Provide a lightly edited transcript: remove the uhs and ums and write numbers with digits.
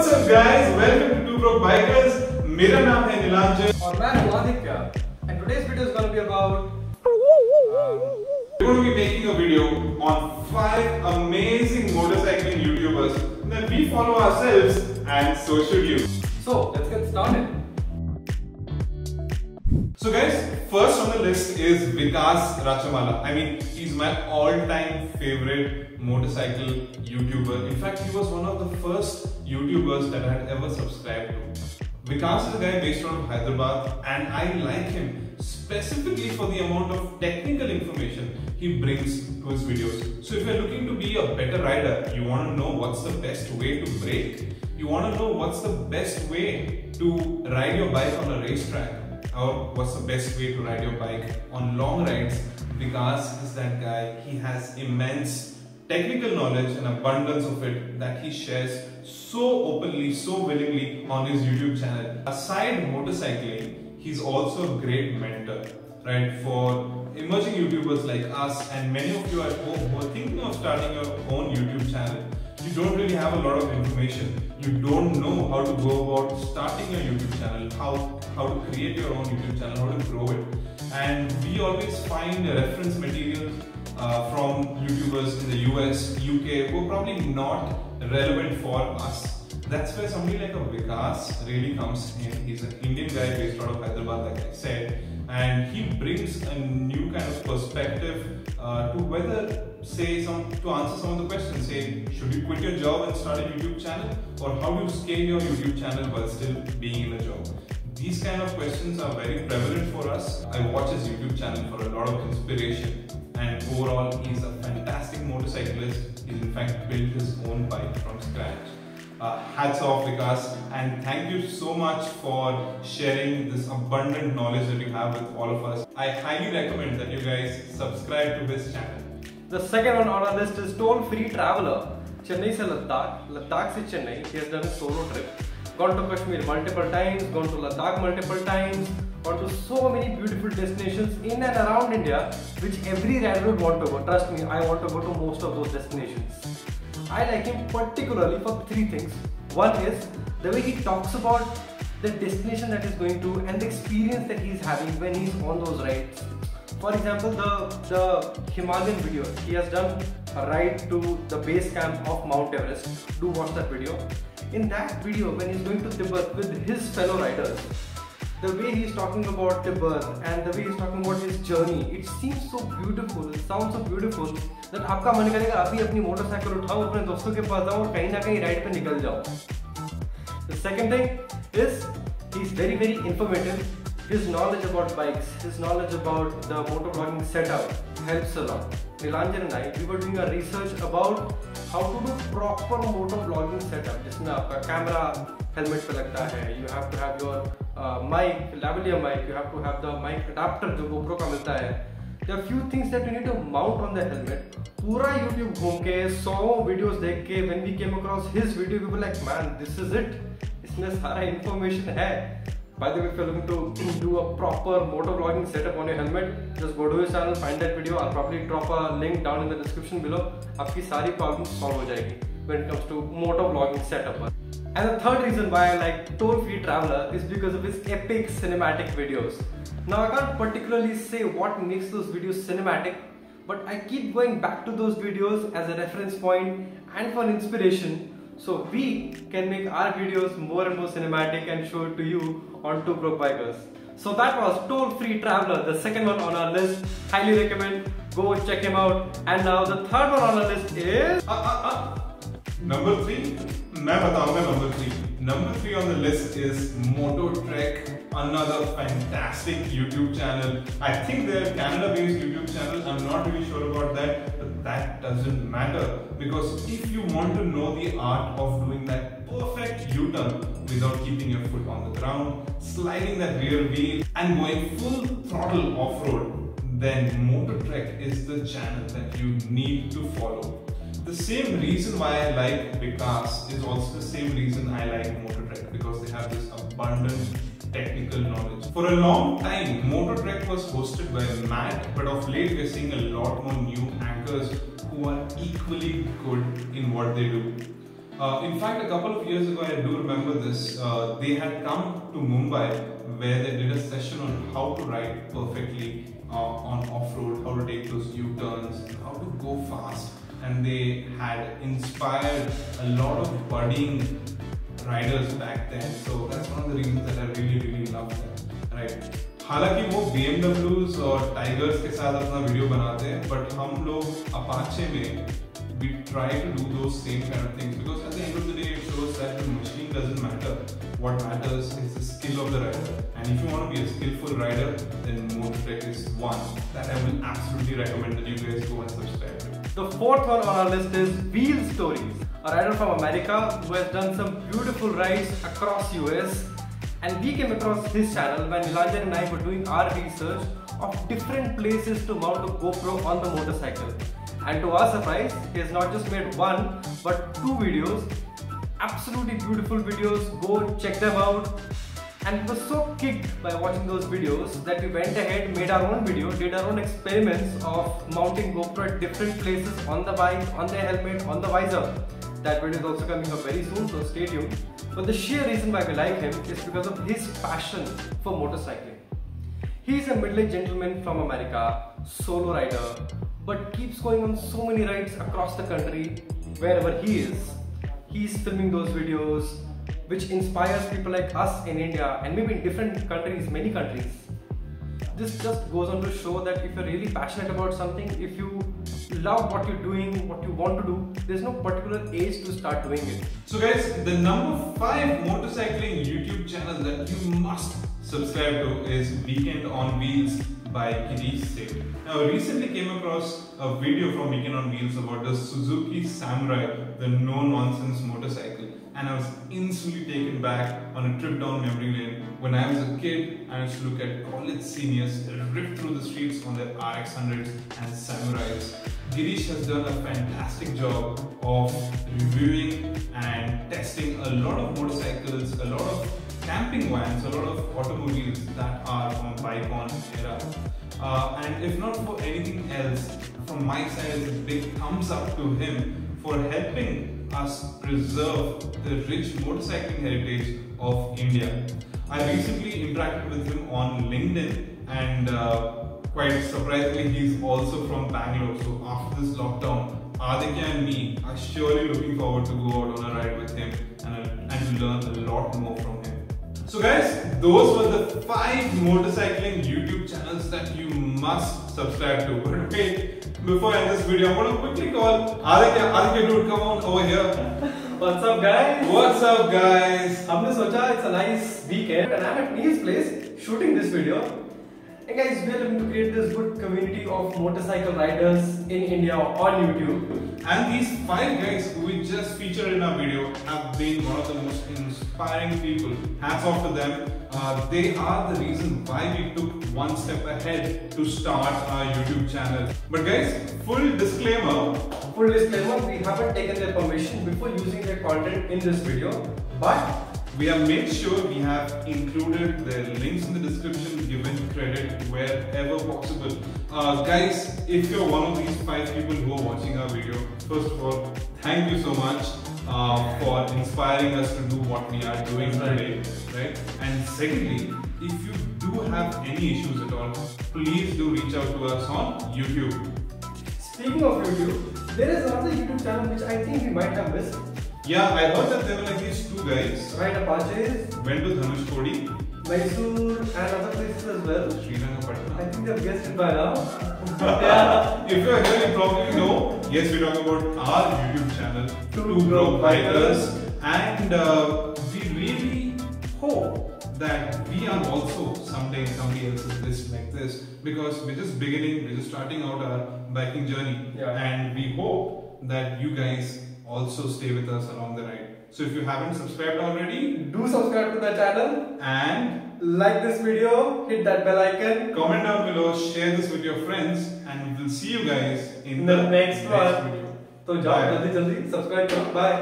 What's up guys? Welcome to Two Broke Bikers. मेरा नाम है नीलांजन और मैं हूँ Aditya. And today's video is going to be about we're going to be making a video on 5 amazing motorcycling YouTubers that we follow ourselves, and so should you. So let's get started. So guys, first on the list is Vikas Rachamala. I mean, he's my all-time favorite motorcycle YouTuber. In fact, he was one of the first YouTubers that I had ever subscribed to. Vikas is a guy based out of Hyderabad, and I like him specifically for the amount of technical information he brings to his videos. So if you're looking to be a better rider, you want to know what's the best way to brake, you want to know what's the best way to ride your bike on a racetrack, or what's the best way to ride your bike on long rides, Vikas is that guy. He has immense technical knowledge and abundance of it that he shares so openly, so willingly on his YouTube channel. Aside motorcycling, he's also a great mentor, right? For emerging YouTubers like us and many of you at home who are thinking of starting your own YouTube channel. You don't really have a lot of information. You don't know how to go about starting a YouTube channel, how to create your own YouTube channel, how to grow it. And we always find reference materials from YouTubers in the US, UK, who are probably not relevant for us. That's where somebody like a Vikas really comes in. He's an Indian guy based out of Hyderabad, like I said, and he brings a new kind of perspective to answer some of the questions. Say, should you quit your job and start a YouTube channel, or how do you scale your YouTube channel while still being in a job? These kind of questions are very prevalent for us. I watch his YouTube channel for a lot of inspiration, and overall he's a fantastic motorcyclist. He's in fact built his own bike from scratch. Hats off Vikas, and thank you so much for sharing this abundant knowledge that you have with all of us. I highly recommend that you guys subscribe to his channel. the second one on our list is Toll Free Traveler. Chennai se Ladakh, Ladakh se Chennai. He has done a solo trip. Gone to Kashmir multiple times, gone to Ladakh multiple times, gone to so many beautiful destinations in and around India, which every rider would want to go. Trust me, I want to go to most of those destinations. I like him particularly for 3 things. One is the way he talks about the destination that he's going to and the experience that he's having when he's on those rides. For example, the Himalayan video, he has done a ride to the base camp of Mount Everest. Do watch that video. In that video, when he's going to Tibet with his fellow riders, the way he's talking about Tibet and the way he's talking about his journey, it seems so beautiful, it sounds so beautiful that आपका मन करेगा अभी अपनी motorcycle उठाओ, अपने दोस्तों के पास जाओ और कहीं ना कहीं राइड पे निकल जाओ. The second thing is he's very informative. His knowledge about bikes, his knowledge about the motovlogging setup helps a lot. Nilanjan and I, we were doing a research about how to do proper motovlogging setup, जिसमें आपका camera helmet पे लगता है, you have to have your mic, lavalier mic, you have to have the mic adapter जो GoPro का मिलता है. There are few things that you need to mount on the helmet. पूरा YouTube घूम के 100 videos देख के when we came across his video, we were like, man, this is it. इसमें सारा information है. By the way, if you're looking to do a proper motovlogging setup on your helmet, just go to his channel, find that video. I'll probably drop a link down in the description below. आपकी सारी problems solve हो जाएगी when it comes to motovlogging setup. And the third reason why I like Toll Free Traveler is because of his epic cinematic videos. Now I can't particularly say what makes those videos cinematic, but I keep going back to those videos as a reference point and for inspiration, so we can make our videos more and more cinematic and show it to you on Two Broke Bikers. So that was Toll Free Traveler, the second one on our list. Highly recommend, go check him out. And now the third one on our list is Number 3. मैं बताऊंगा number 3. Number 3 on the list is Mototrek, another fantastic YouTube channel. I think they're a Canada-based YouTube channel. I'm not really sure about that, but that doesn't matter, because if you want to know the art of doing that perfect U-turn without keeping your foot on the ground, sliding that rear wheel and going full throttle off-road, then Mototrek is the channel that you need to follow. The same reason why I like Vikas is also the same reason I like Mototrek, because they have this abundant technical knowledge. For a long time, Mototrek was hosted by Matt, but of late we're seeing a lot more new anchors who are equally good in what they do. In fact, a couple of years ago, I do remember this. They had come to Mumbai where they did a session on how to ride perfectly on off-road, how to take those U-turns, how to go fast. And they had inspired a lot of budding riders back then. So that's one of the reasons that I really love them, right? हालांकि वो BMWs और Tigers के साथ अपना video बनाते हैं, but हम लोग Apache में we try to do those same kind of things because at the end of the day it shows that the machine doesn't matter. What matters is the skill of the rider. And if you want to be a skillful rider, then Motortrek is one that I will absolutely recommend that you guys go and subscribe to. The fourth one on our list is Wheel Stories, a rider from America who has done some beautiful rides across US. And we came across his channel when Nilanjan and I were doing our research of different places to mount a GoPro on the motorcycle. And to our surprise, he has not just made one but two videos, absolutely beautiful videos. Go check them out. And we were so kicked by watching those videos that we went ahead, made our own video, did our own experiments of mounting GoPro at different places on the bike, on the helmet, on the visor. That video is also coming up very soon, so stay tuned. But the sheer reason why we like him is because of his passion for motorcycling. He is a middle-aged gentleman from America, solo rider, but keeps going on so many rides across the country wherever he is. He's filming those videos which inspires people like us in India and maybe in different countries, many countries. This just goes on to show that if you're really passionate about something, if you love what you're doing, what you want to do, there's no particular age to start doing it. So guys, the number 5 motorcycling YouTube channel that you must subscribe to is Weekend on Wheels by Girish Seth. Now, I recently came across a video from Weekend on Wheels about the Suzuki Samurai, the no-nonsense motorcycle, and I was instantly taken back on a trip down memory lane. When I was a kid, I used to look at college seniors rip through the streets on their RX-100s and Samurais. Girish has done a fantastic job of reviewing and testing a lot of motorcycles, a lot of camping vans, a lot of automobiles that are from Bikon era. And if not for anything else, from my side, it's a big thumbs up to him for helping us preserve the rich motorcycling heritage of India. I recently interacted with him on LinkedIn, and quite surprisingly, he's also from Bangalore. So after this lockdown, Aditya and me are surely looking forward to go out on a ride with him and to learn a lot more from him. So guys, those were the 5 motorcycling YouTube channels that you must subscribe to. But wait, before I end this video, I'm going to quickly call Aditya. Aditya dude, come on over here. What's up guys? What's up guys? हमने सोचा it's a nice weekend and I'm at Neil's place shooting this video. And guys, we are looking to create this good community of motorcycle riders in India on YouTube. And these 5 guys who we just featured in our video have been one of the most inspiring people. Hats off to them. They are the reason why we took one step ahead to start our YouTube channel. But guys, full disclaimer, we haven't taken their permission before using their content in this video, but we have made sure we have included their links in the description, given credit wherever possible. Guys, if you're one of these 5 people who are watching our video, first of all, thank you so much for inspiring us to do what we are doing today, right? And secondly, if you do have any issues at all, please do reach out to us on YouTube. Speaking of YouTube, there is another YouTube channel which I think we might have missed. Yeah, I heard that there were like these 2 guys. Right, Apaches. Went to Dhanushkodi, Mysore and other places as well. Srirangapatna. I think they've guessed it by now. If you're here, you probably know. Yes, we're talking about our YouTube channel, Two Broke Bikers. And we really hope that we are also someday in somebody else's list like this, because we're just beginning, we're just starting out our biking journey. Yeah. And we hope that you guys also stay with us along the ride. So if you haven't subscribed already, Do subscribe to the channel and like this video, hit that bell icon. comment down below, share this with your friends, and we'll see you guys in The next one. video. तो जाओ जल्दी जल्दी subscribe करो. Bye.